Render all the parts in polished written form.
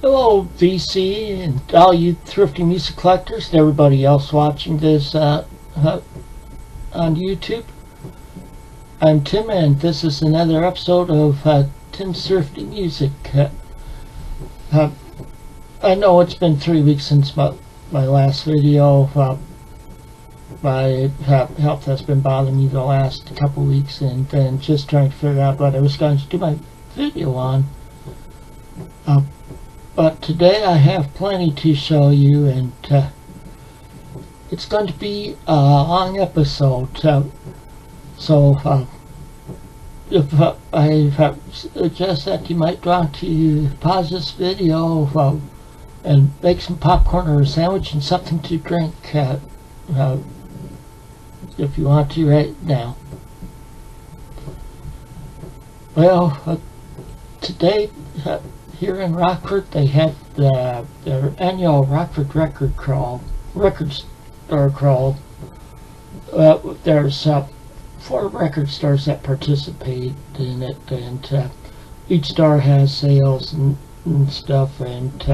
Hello, VC, and all you thrifty music collectors, and everybody else watching this on YouTube. I'm Tim, and this is another episode of Tim's Thrifty Music. I know it's been 3 weeks since my last video. My health has been bothering me the last couple weeks, and then just trying to figure out what I was going to do my video on. But today I have plenty to show you, and it's going to be a long episode. So if I suggest that you might want to pause this video and make some popcorn or a sandwich and something to drink if you want to right now. Well, today here in Rockford, they had their annual Rockford Record Crawl, record store crawl. There's 4 record stores that participate in it, and each store has sales and stuff. And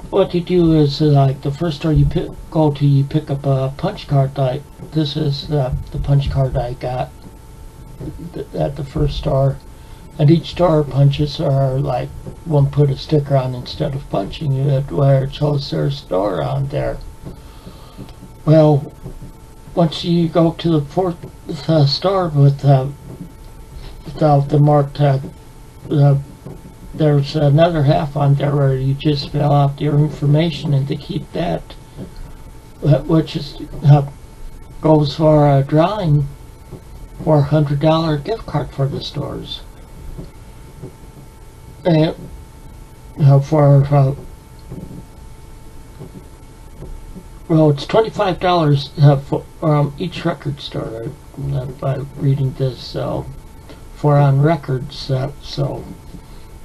what you do is like the first store you go to, you pick up a punch card. Like this is the punch card I got at the first store, and each store punches are like one put a sticker on instead of punching it where it shows their store on there. Well, once you go to the 4th store with the marked there's another half on there where you just fill out your information, and they keep that, which is goes for a drawing for $100 gift card for the stores. And well, it's $25 for each record store by reading this for on records, so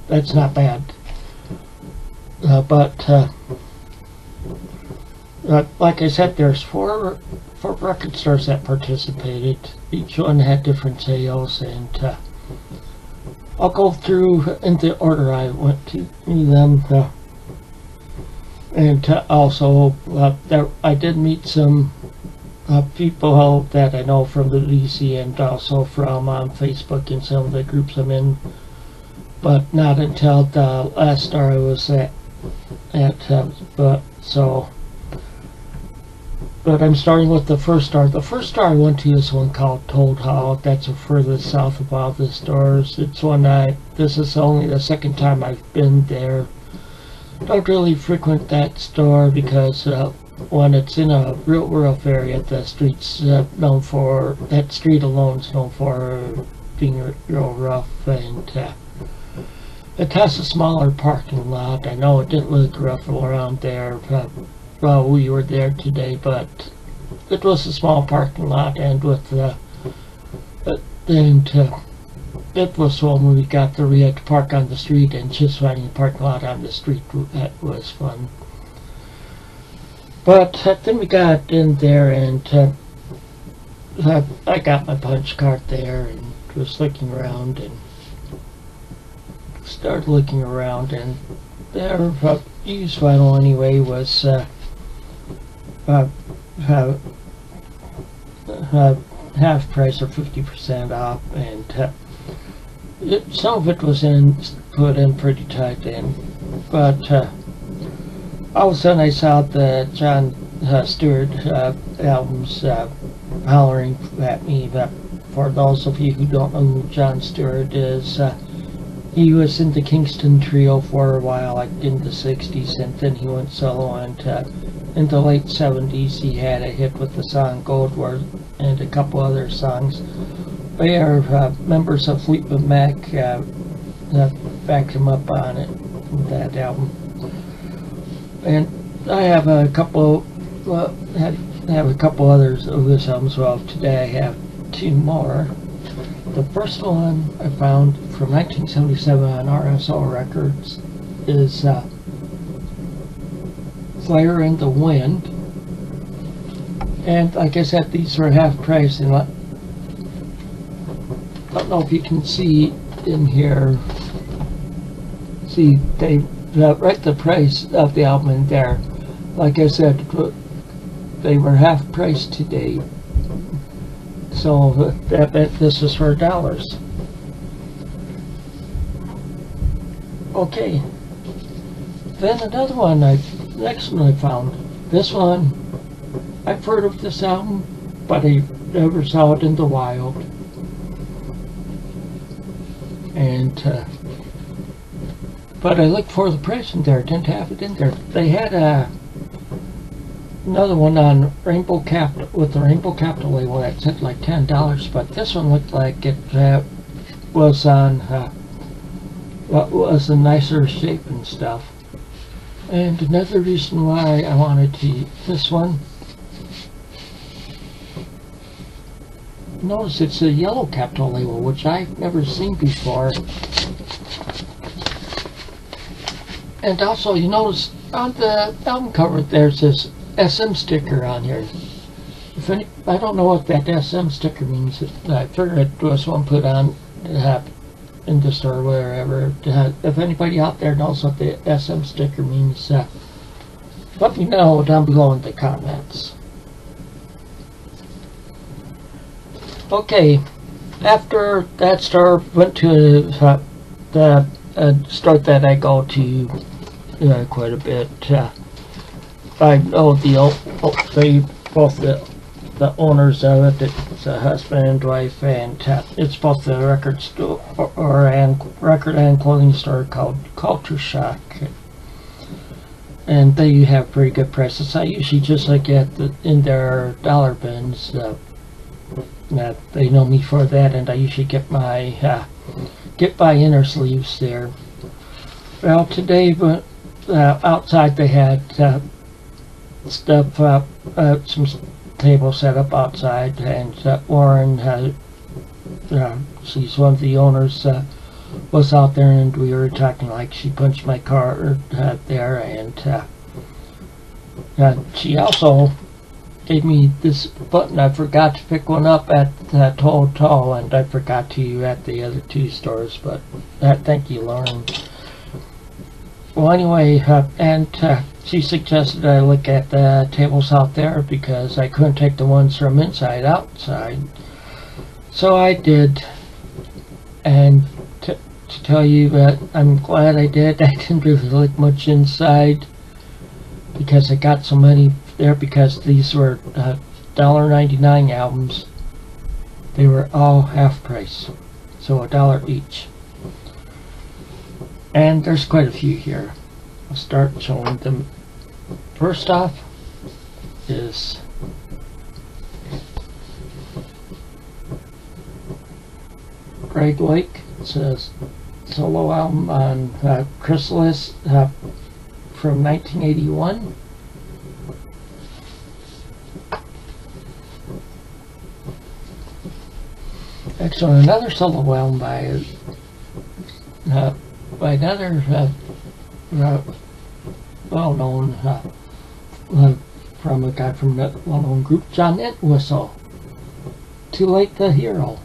that's not bad. But like I said, there's four record stores that participated. Each one had different sales, and I'll go through in the order I went to them. And also, I did meet some people that I know from the DC and also from Facebook in some of the groups I'm in, but not until the last store I was at. But I'm starting with the first store. The first store I went to is one called Told Hall. That's the furthest south of all the stores. It's one this is only the second time I've been there. Don't really frequent that store because when it's in a real rough area, the street's known for, that street alone is known for being real rough, and it has a smaller parking lot. I know it didn't look rough around there while we were there today, but it was a small parking lot, and with it was when we got there, we had to park on the street, and just finding a parking lot on the street, that was fun. But then we got in there, and I got my punch card there and was looking around, and started looking around, and their used vinyl anyway was half price or 50% off, and some of it was put in pretty tight in, but all of a sudden I saw the John Stewart albums hollering at me. But for those of you who don't know who John Stewart is, he was in the Kingston Trio for a while, like in the 60s, and then he went solo, and in the late 70s he had a hit with the song Gold War and a couple other songs. They are members of Fleetwood Mac backed him up on it, that album. And I have a couple others of this album as well. Today I have 2 more. The first one I found from 1977 on RSO Records is Fire in the Wind. And like I said, these were half price, and I don't know if you can see in here. See, they write the price of the album in there. Like I said, they were half price today. So that meant this is for $. Okay. Then another one, next one I found. This one, I've heard of this album, but I never saw it in the wild. And, but I looked for the price in there, didn't have it in there. They had another one on Rainbow Capital, with the Rainbow Capital label that said like $10, but this one looked like it was on, what was a nicer shape and stuff. And another reason why I wanted to use this one, notice it's a yellow Capital label, which I've never seen before. And also, you notice on the album cover there's this SM sticker on here. I don't know what that SM sticker means. I figured it was one put on in the store or wherever. If anybody out there knows what the SM sticker means, let me know down below in the comments. Okay, after that store, went to the store that I go to quite a bit. I know both the owners of it. It's a husband and wife, and it's both the record store and record and clothing store called Culture Shock, and they have pretty good prices. I usually just look at in their dollar bins. They know me for that, and I usually get my inner sleeves there. Well, today, outside they had stuff up, some tables set up outside, and Warren, she's one of the owners, was out there, and we were talking like she punched my car there, and she also gave me this button. I forgot to pick one up at that hotel, and I forgot to at the other two stores, but thank you, Lauren. Well, anyway, and she suggested I look at the tables out there because I couldn't take the ones from inside outside. So I did, and to tell you that I'm glad I did. I didn't really look much inside because I got so many there, because these were $1.99 albums. They were all half price, so $1 each. And there's quite a few here. I'll start showing them. First off is Greg Lake. It's a solo album on Chrysalis from 1981. Actually, another solo album by another well-known from a guy from that well-known group, John Entwistle. Too Late the Hero.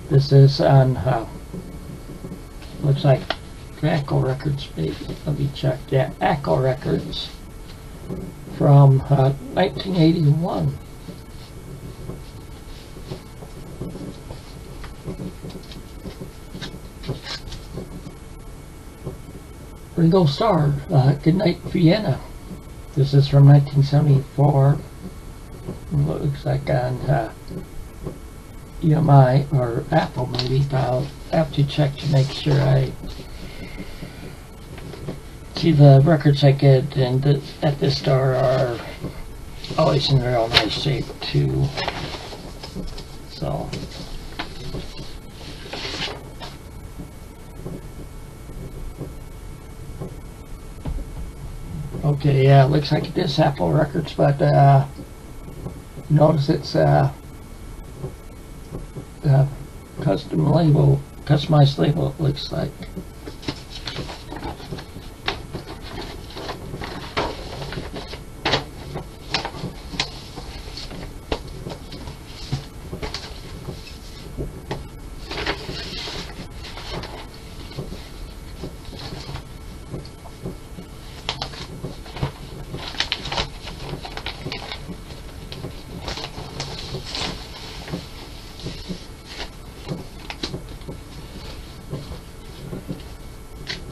This is on looks like Echo Records, maybe. Let me check. Yeah, Echo Records from 1981. Ringo Starr, Goodnight Vienna. This is from 1974. Looks like on EMI or Apple maybe, but I'll have to check to make sure I see. The records I get at this store are always in real nice shape too. So okay, yeah, it looks like it is Apple Records, but notice it's customized label, it looks like.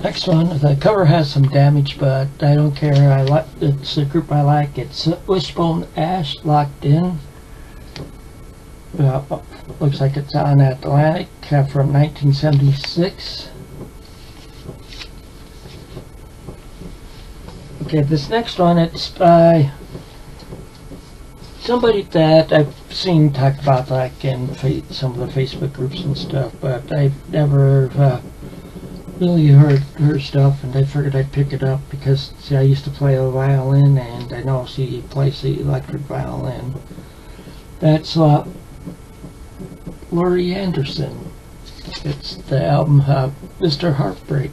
Next one, the cover has some damage, but I don't care. It's a group I like. It's Wishbone Ash, Locked In. Looks like it's on Atlantic from 1976. Okay, this next one, it's by somebody that I've seen talk about, like in some of the Facebook groups and stuff, but I've never really heard her stuff, and I figured I'd pick it up because, see, I used to play a violin, and I know she plays the electric violin. That's Laurie Anderson. It's the album Mr. Heartbreak.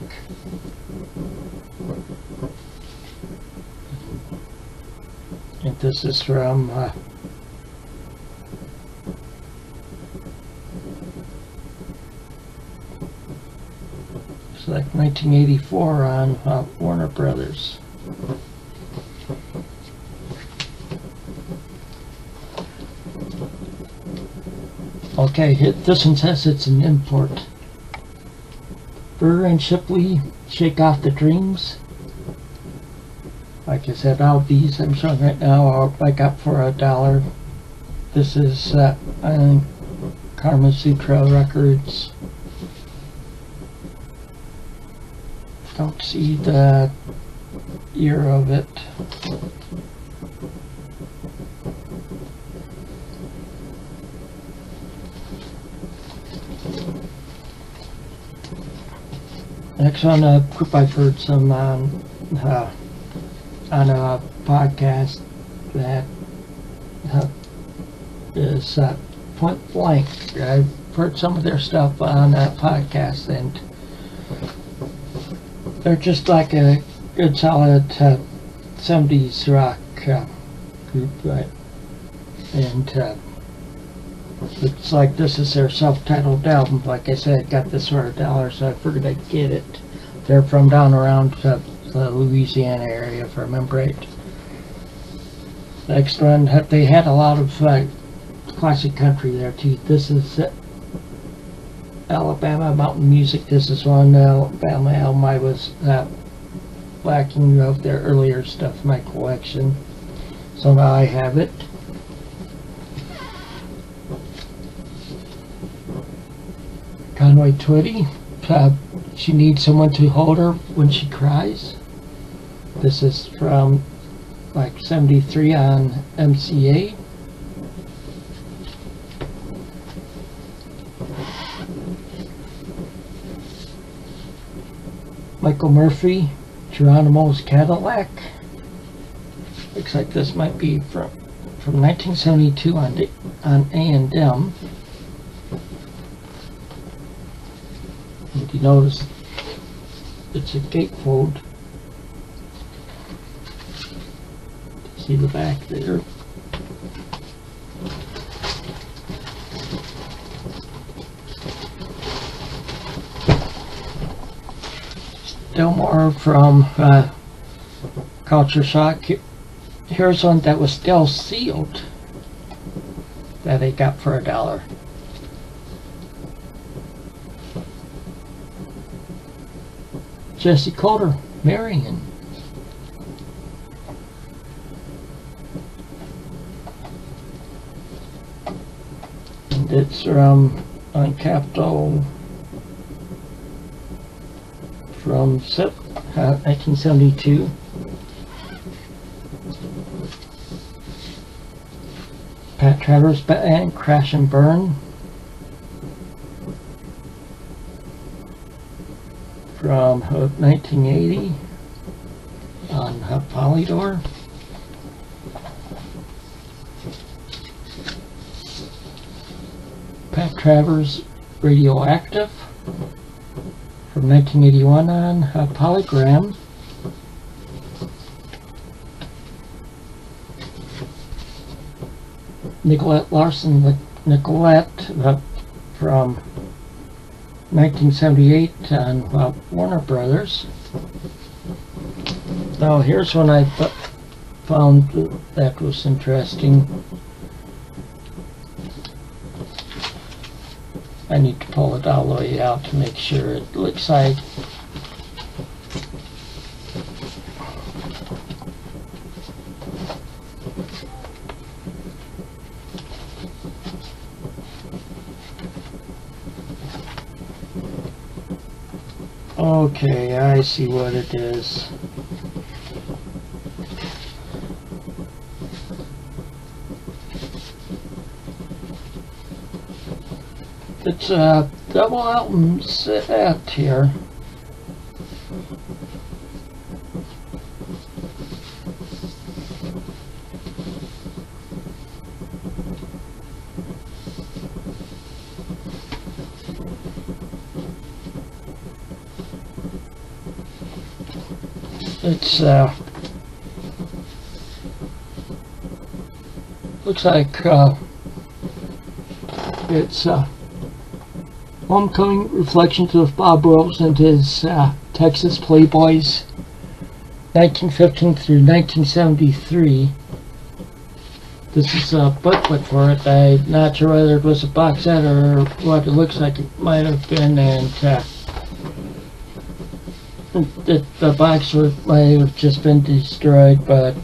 And this is from it's like 1984 on Warner Brothers. Okay, this one says it's an import. Burr and Shipley, Shake Off the Dreams. Like I said, all these I'm showing right now I got for $1. This is I think Karma Sutra Records. Don't see the year of it. Next one, a group I've heard some on a podcast that is Point Blank. I've heard some of their stuff on that podcast, and they're just like a good solid 70s rock group, right? And it's like this is their self-titled album. Like I said, I got this for $1, so I figured I'd get it. They're from down around the Louisiana area, if I remember right. Next one, they had a lot of classic country there too. This is Alabama Mountain Music. This is one Alabama album I was lacking of their earlier stuff in my collection, so now I have it. Conway Twitty, She Needs Someone to Hold Her When She Cries. This is from like 73 on MCA. Michael Murphy, Geronimo's Cadillac. Looks like this might be from 1972 on A&M. And you notice it's a gatefold. See the back there. Still more from Culture Shock. Here's one that was still sealed that I got for $1. Jesse Coulter, Marion. And it's from on Capitol from 1972. Pat Travers Band, Crash and Burn. From 1980 on Polydor. Pat Travers Radioactive from 1981 on Polygram. Nicolette Larson, Nicolette from 1978 on Warner Brothers. Now here's one I found that was interesting. I need to pull it all the way out to make sure. It looks like Okay, I see what it is. It's a double album set here. It's looks like it's Homecoming Reflections of Bob Rose and his Texas Playboys, 1915 through 1973. This is a booklet for it. I'm not sure whether it was a box set or what it looks like it might have been, and the box might have just been destroyed, but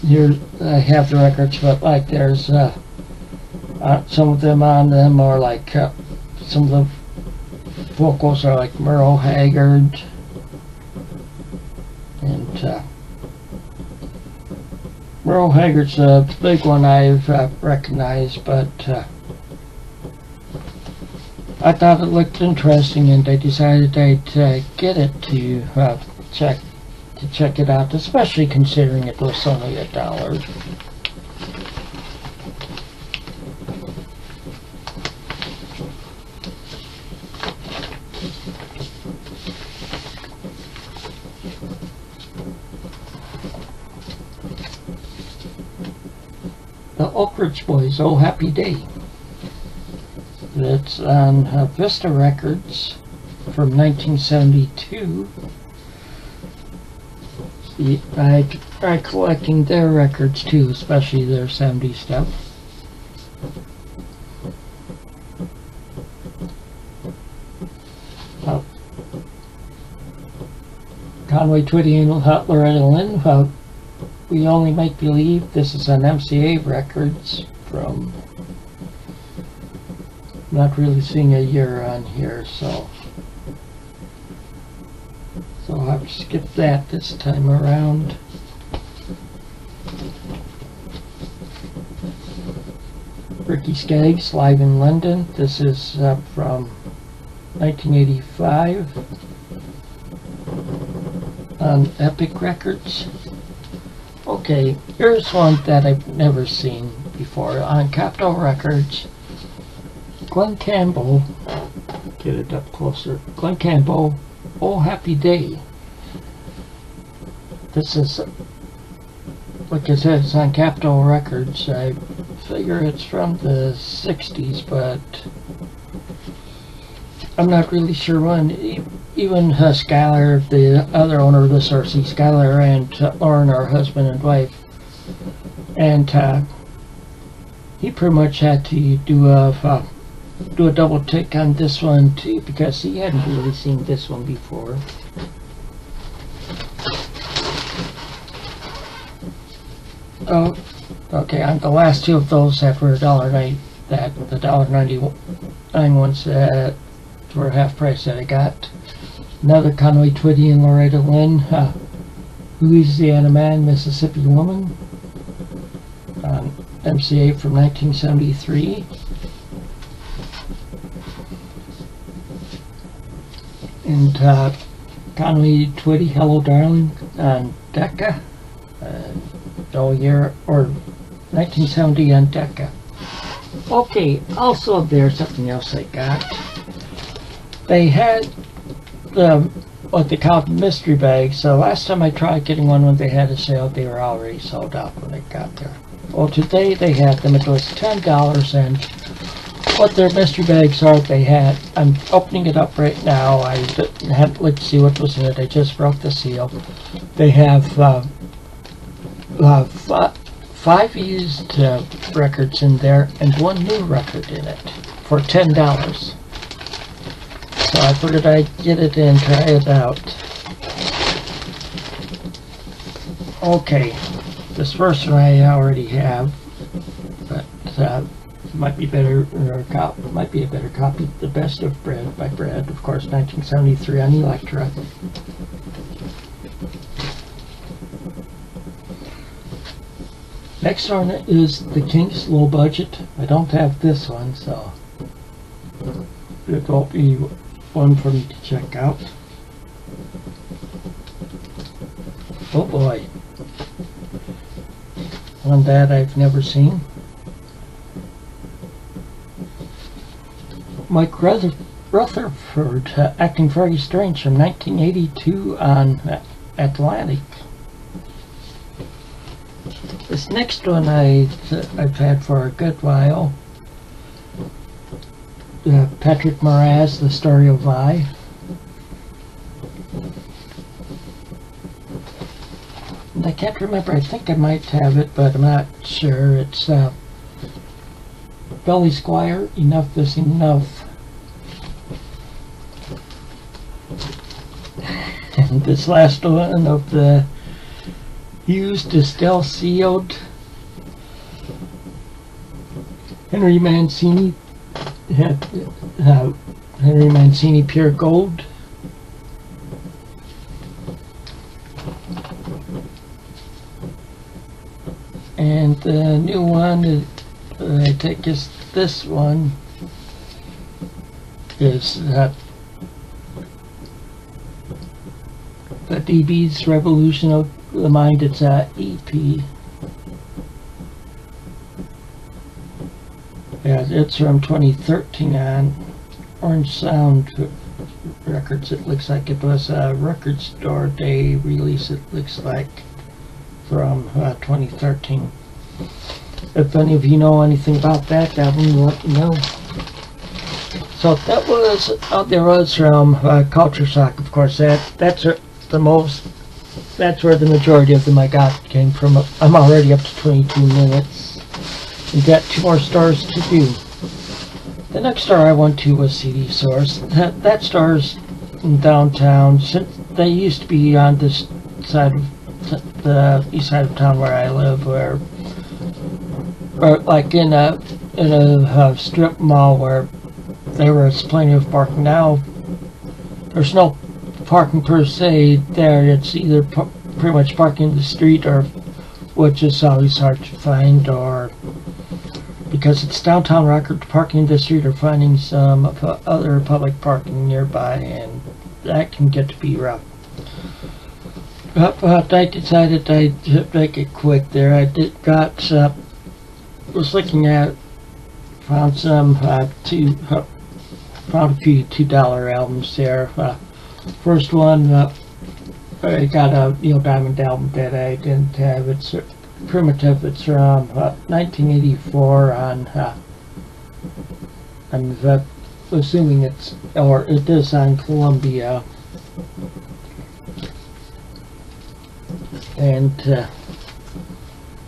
here I have the records, but like there's some of them on them are like some of the vocals are like Merle Haggard, and Merle Haggard's a big one I've recognized, but I thought it looked interesting, and I decided I'd get it to check it out, especially considering it was only $1. The Oak Ridge Boys, Oh Happy Day. It's on Vista Records from 1972. I try collecting their records too, especially their 70s stuff. Conway Twitty and Loretta Lynn, We Only Make Believe. This is on MCA Records from, not really seeing a year on here, so I'll have to skip that this time around. Ricky Skaggs, Live in London. This is from 1985 on Epic Records. Okay, here's one that I've never seen before on Capitol Records. Glenn Campbell, get it up closer. Glenn Campbell, Oh Happy Day. This is, like I said, it's on Capitol Records. I figure it's from the 60s, but I'm not really sure when. Even Skylar, the other owner of the source, Skylar and Lauren are husband and wife, and he pretty much had to do a double take on this one too, because he hadn't really seen this one before. Oh, okay, on the last two of those that were $1.90, that the $1.99 ones that were half price that I got. Another Conway Twitty and Loretta Lynn, Louisiana Man, Mississippi Woman, on MCA from 1973. And Conway Twitty, Hello Darling, on Decca, all year, or 1970 on Decca. Okay, also there's something else I got. They had what they call mystery bags. So last time I tried getting one when they had a sale, they were already sold out when I got there. Well, today they had them. It was $10, and what their mystery bags are, they had. I'm opening it up right now. I hadn't looked to see what was in it. I just broke the seal. They have 5 used records in there and 1 new record in it for $10. So I figured I'd get it and try it out. Okay, this first one I already have, but might be better, or might be a better copy. The Best of Bread by Bread, of course, 1973 on Elektra. Next one is the King's Low Budget. I don't have this one, so it won't be one for me to check out. Oh boy. One that I've never seen. Mike Rutherford acting very strange from 1982 on Atlantic. This next one I've had for a good while. Patrick Moraz, The Story of Life. And I can't remember, I think I might have it, but I'm not sure. It's Belly Squire, Enough is Enough. And this last one of the used is still sealed. Henry Mancini had Henry Mancini Pure Gold. And the new one is, I think is this one is the DB's Revolution of the Mind. It's a EP. Yeah, it's from 2013 on Orange Sound Records. It looks like it was a record store day release, it looks like, from 2013. If any of you know anything about that album, let me know. So that was, there was from Culture Shock, of course. That's where the majority of them I got came from. I'm already up to 22 minutes. We've got 2 more stores to do. The next store I went to was CD Source. That store's in downtown. They used to be on this side of the east side of town where I live, or like in a strip mall where there was plenty of parking. Now there's no parking per se there. It's either pretty much parking in the street, or which is always hard to find, or because it's downtown Rockford, parking in the street or finding some other public parking nearby, and that can get to be rough. But I decided I'd make it quick there. I was looking at, found some found a few $2 albums there. First one, I got a Neil Diamond album that I didn't have. It's Primitive. It's from 1984 on, I'm assuming it is on Columbia. And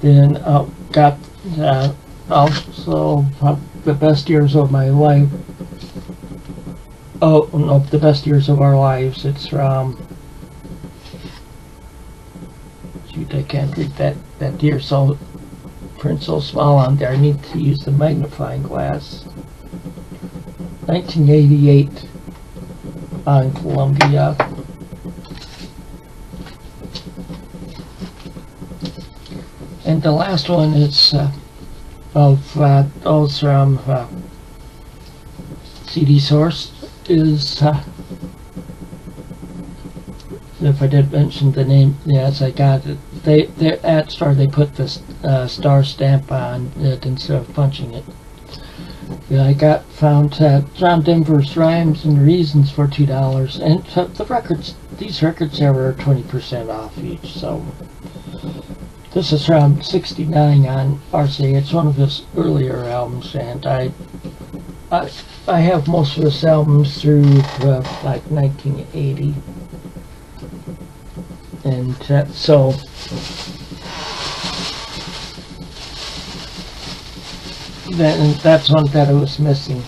then got also The Best Years of My Life. Oh no, The Best Years of Our Lives. It's from, shoot, I can't read that year, so print so small on there. I need to use the magnifying glass. 1988 on Columbia. And the last one is of those from CD Source is, if I did mention the name, yes, I got it. They're at Star, they put this star stamp on it instead of punching it. Yeah, I found John Denver's Rhymes and Reasons for $2, and these records there were 20% off each. So this is from '69 on RCA. It's one of his earlier albums, and I have most of his albums through like 1980, and so that's one that I was missing.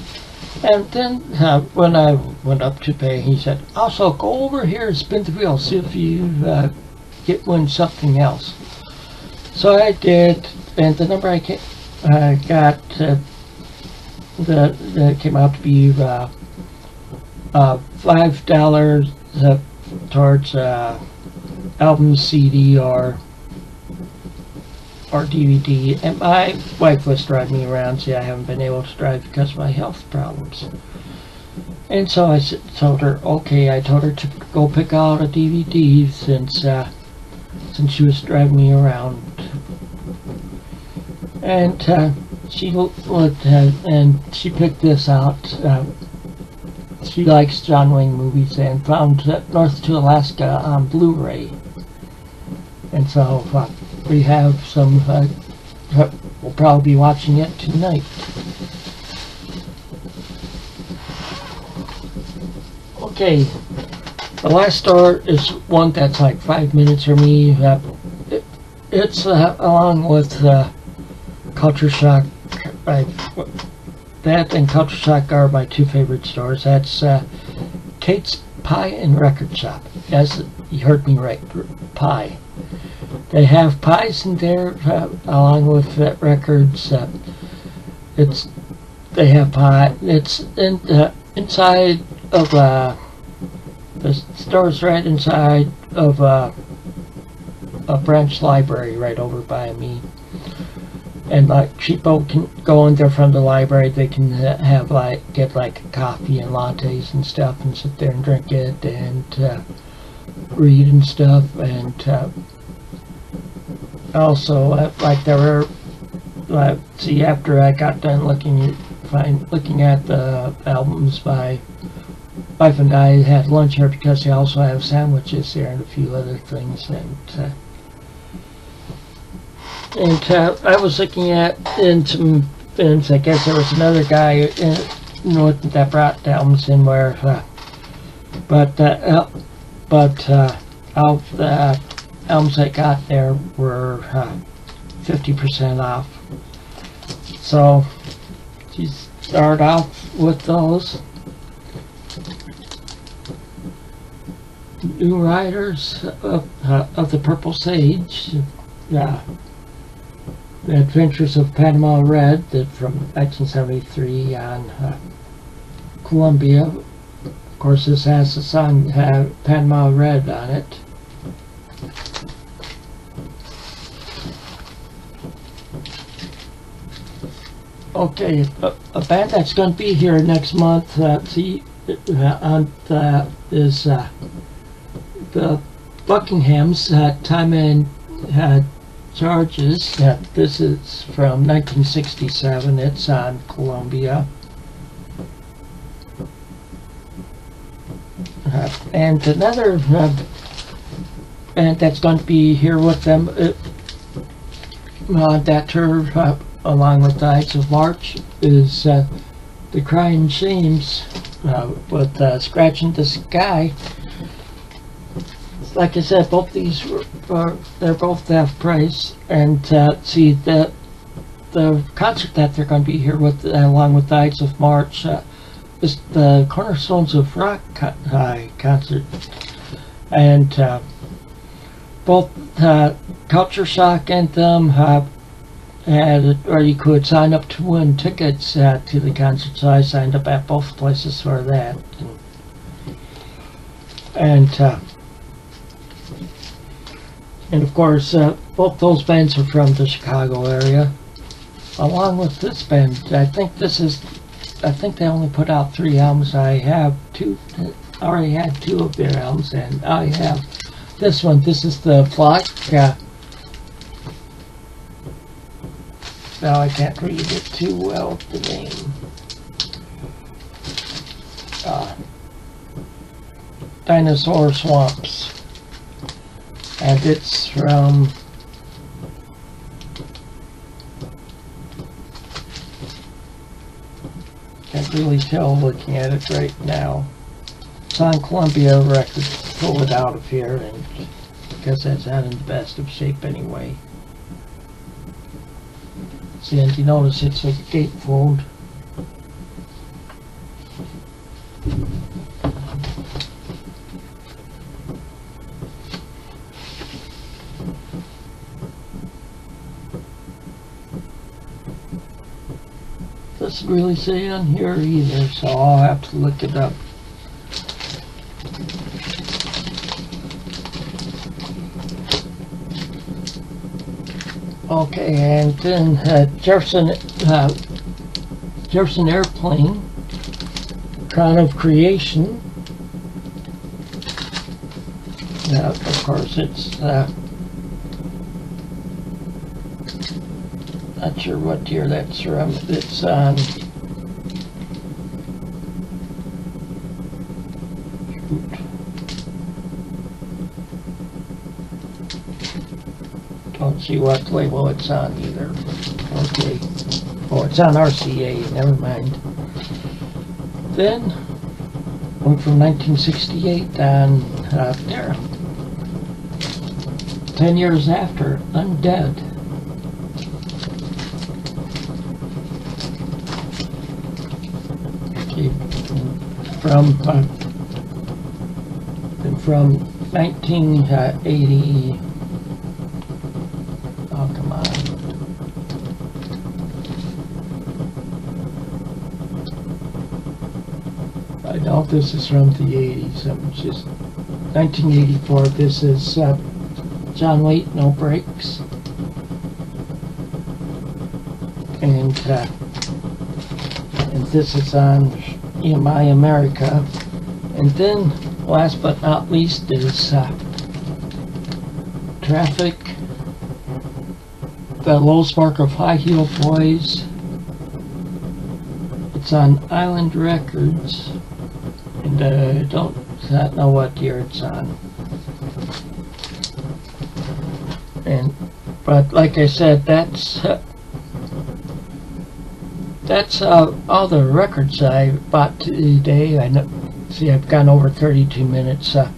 And then when I went up to pay, he said, "Also go over here and spin the wheel, see if you win something else." So I did, and the number I got that came out to be $5 towards album, CD, or DVD. And my wife was driving me around. See, I haven't been able to drive because of my health problems. And so I told her, okay, I told her to go pick out a DVD since she was driving me around. And she looked at, and she picked this out. She likes John Wayne movies and found North to Alaska on Blu-ray. And so we have some, we'll probably be watching it tonight. Okay, the last store is one that's like 5 minutes from me. It's along with Culture Shock. That and Culture Shock are my two favorite stores. That's Kate's Pie and Record Shop. Yes, you heard me right, pie. They have pies in there along with records. They have pie. It's inside of the store's right inside of a branch library right over by me. And people can go in there from the library. They can have get coffee and lattes and stuff, and sit there and drink it and read and stuff. And also, there were see, after I got done looking at the albums, my wife and I had lunch here because they also have sandwiches there and a few other things. And I was looking at in some films. I guess there was another guy that brought the albums in where, but all the albums I got there were 50% off. So you start off with those. New Riders of the Purple Sage. The Adventures of Panama Red, from 1973 on Columbia. Of course, this has the song Panama Red on it. Okay, a band that's going to be here next month is the Buckingham's Time and Charges. This is from 1967. It's on Columbia. And another band that's going to be here with them that tour along with the Ides of March is the Crying Shames with Scratching the Sky. Like I said, both these they're both half price, and see the concert that they're going to be here with along with the Ides of March is the Cornerstones of Rock concert, and both Culture Shock and them or you could sign up to win tickets to the concert. So I signed up at both places for that, and of course, both those bands are from the Chicago area. Along with this band, I think they only put out 3 albums. I have already had 2 of their albums, and I have this one. This is the Flock. Now I can't read it too well, the name. Dinosaur Swamps. And it's from can't really tell looking at it right now. It's on Columbia Records. Pull it out of here, and because that's not in the best of shape anyway. See, and you notice it's a gatefold. doesn't really say on here either, so I'll have to look it up. Okay, and then Jefferson Airplane, Crown of Creation. Of course, it's not sure what year that's from. It's on don't see what label it's on either. Okay. Oh, it's on RCA, never mind. Then, one from 1968 on there. 10 years after, Undead. Okay. From 1980. Oh, come on. I know this is from the 80s. It's just 1984. This is John Waite, No Brakes. And this is on EMI America. And then, last but not least, is Traffic, The Low Spark of High Heel Boys. It's on Island Records, and I don't know what year it's on. But like I said, that's all the records I bought today. I know. See, I've gone over 32 minutes. I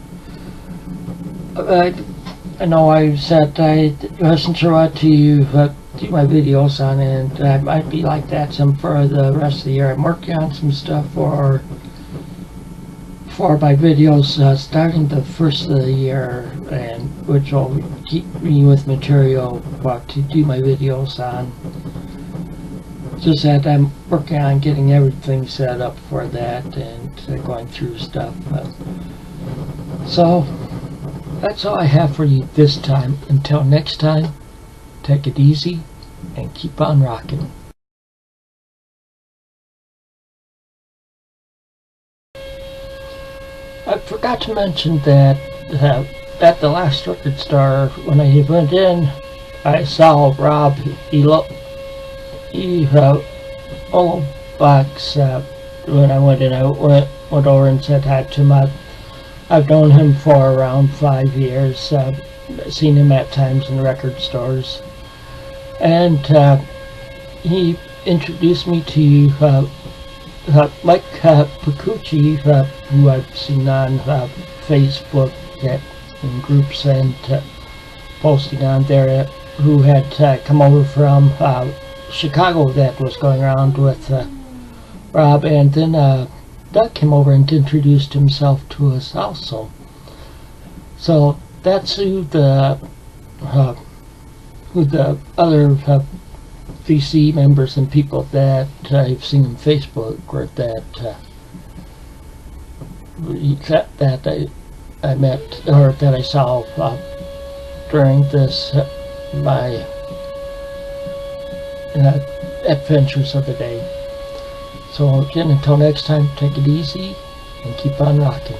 know I said I wasn't sure what to do my videos on, and I might be like that some for the rest of the year. I'm working on some stuff for my videos starting the first of the year, and which will keep me with material to do my videos on. Just that I'm working on getting everything set up for that and going through stuff. So that's all I have for you this time. Until next time, take it easy and keep on rocking. I forgot to mention that at the last record store, when I went in, I saw Rob Box. When I went in, I went over and said hi to him. I've known him for around 5 years. Seen him at times in record stores, and he introduced me to Mike Pacucci, who I've seen on Facebook in groups and posting on there, who had come over from Chicago, that was going around with Rob, and then Doug came over and introduced himself to us also. So that's who the other VC members and people that I've seen on Facebook were that I met, or that I saw during this my adventures of the day. So again, until next time, take it easy and keep on rocking.